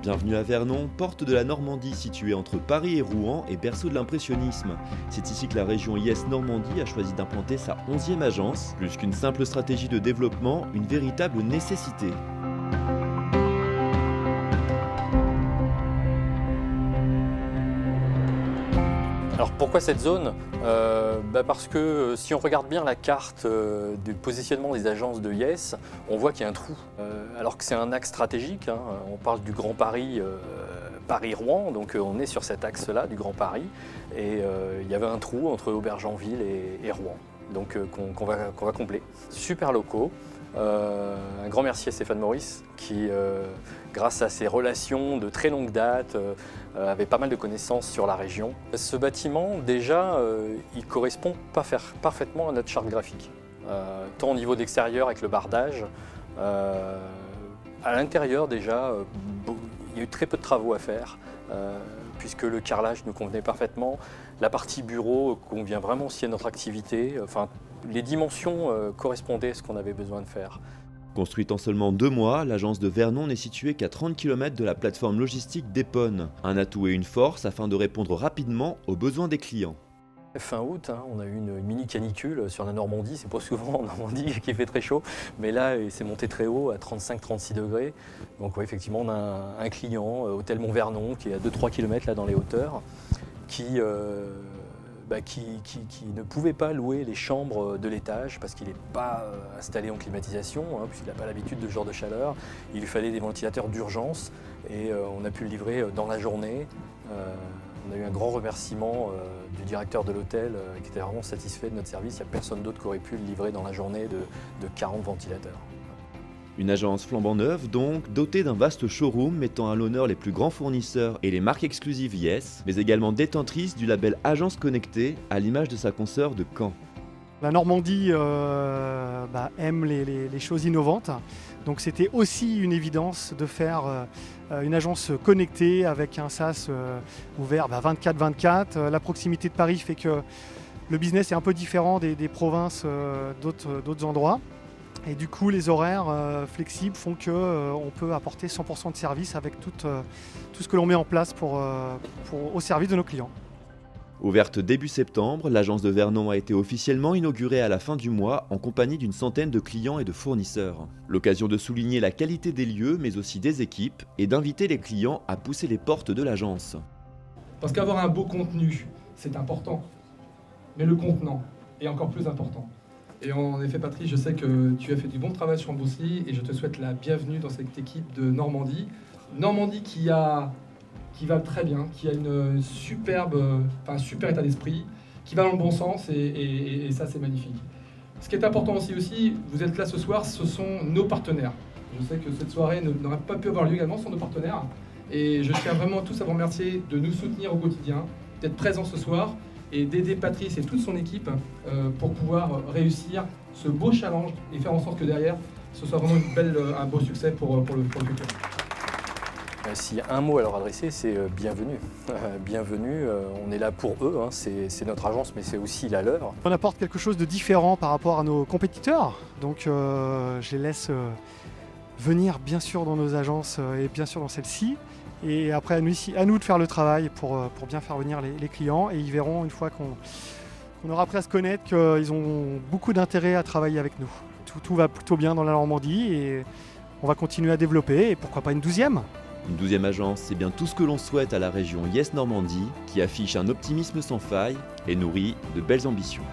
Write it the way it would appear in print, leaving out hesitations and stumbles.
Bienvenue à Vernon, porte de la Normandie située entre Paris et Rouen et berceau de l'impressionnisme. C'est ici que la région Yes Normandie a choisi d'implanter sa 11e agence. Plus qu'une simple stratégie de développement, une véritable nécessité. Alors pourquoi cette zone? Parce que si on regarde bien la carte du positionnement des agences de Yes, on voit qu'il y a un trou. Alors que c'est un axe stratégique, hein, on parle du Grand Paris, Paris-Rouen, donc on est sur cet axe-là du Grand Paris. Et il y avait un trou entre Aubergenville et Rouen, donc qu'on va combler. Super locaux. Un grand merci à Stéphane Maurice qui, grâce à ses relations de très longue date, avait pas mal de connaissances sur la région. Ce bâtiment, déjà, il correspond parfaitement à notre charte graphique. Tant au niveau d'extérieur avec le bardage, à l'intérieur déjà, il y a eu très peu de travaux à faire, puisque le carrelage nous convenait parfaitement. La partie bureau convient vraiment aussi à notre activité. Enfin, les dimensions correspondaient à ce qu'on avait besoin de faire. Construite en seulement 2 mois, l'agence de Vernon n'est située qu'à 30 km de la plateforme logistique d'Épône. Un atout et une force afin de répondre rapidement aux besoins des clients. Fin août, hein, on a eu une mini canicule sur la Normandie. C'est pas souvent en Normandie qu'il fait très chaud, mais là il s'est monté très haut à 35-36 degrés. Donc ouais, effectivement on a un client, Hôtel Mont-Vernon, qui est à 2-3 km là dans les hauteurs, qui ne pouvait pas louer les chambres de l'étage parce qu'il n'est pas installé en climatisation, hein, puisqu'il n'a pas l'habitude de ce genre de chaleur. Il lui fallait des ventilateurs d'urgence et on a pu le livrer dans la journée. On a eu un grand remerciement du directeur de l'hôtel qui était vraiment satisfait de notre service. Il n'y a personne d'autre qui aurait pu le livrer dans la journée de 40 ventilateurs. Une agence flambant neuve donc, dotée d'un vaste showroom mettant à l'honneur les plus grands fournisseurs et les marques exclusives Yes, mais également détentrice du label Agence Connectée, à l'image de sa consoeur de Caen. La Normandie aime les choses innovantes, donc c'était aussi une évidence de faire une agence connectée avec un SaaS ouvert 24/24. La proximité de Paris fait que le business est un peu différent des provinces d'autres endroits. Et du coup, les horaires flexibles font qu'on peut apporter 100% de service avec tout ce que l'on met en place au service de nos clients. Ouverte début septembre, l'agence de Vernon a été officiellement inaugurée à la fin du mois en compagnie d'une centaine de clients et de fournisseurs. L'occasion de souligner la qualité des lieux mais aussi des équipes et d'inviter les clients à pousser les portes de l'agence. Parce qu'avoir un beau contenu, c'est important, mais le contenant est encore plus important. Et en effet, Patrice, je sais que tu as fait du bon travail sur Emboussy et je te souhaite la bienvenue dans cette équipe de Normandie. Normandie qui va très bien, qui a un super état d'esprit, qui va dans le bon sens et ça c'est magnifique. Ce qui est important aussi, vous êtes là ce soir, ce sont nos partenaires. Je sais que cette soirée n'aurait pas pu avoir lieu également sans nos partenaires. Et je tiens vraiment tous à vous remercier de nous soutenir au quotidien, d'être présents ce soir et d'aider Patrice et toute son équipe pour pouvoir réussir ce beau challenge et faire en sorte que derrière, ce soit vraiment un beau succès pour le futur. S'il y a un mot à leur adresser, c'est bienvenue. Bienvenue, on est là pour eux, hein, c'est notre agence, mais c'est aussi la leur. On apporte quelque chose de différent par rapport à nos compétiteurs, donc je les laisse venir bien sûr dans nos agences et bien sûr dans celle-ci. Et après, à nous de faire le travail pour bien faire venir les clients. Et ils verront, une fois qu'on aura appris à se connaître, qu'ils ont beaucoup d'intérêt à travailler avec nous. Tout va plutôt bien dans la Normandie et on va continuer à développer. Et pourquoi pas une 12e ? Une 12e agence, c'est bien tout ce que l'on souhaite à la région Yes Normandie, qui affiche un optimisme sans faille et nourrit de belles ambitions.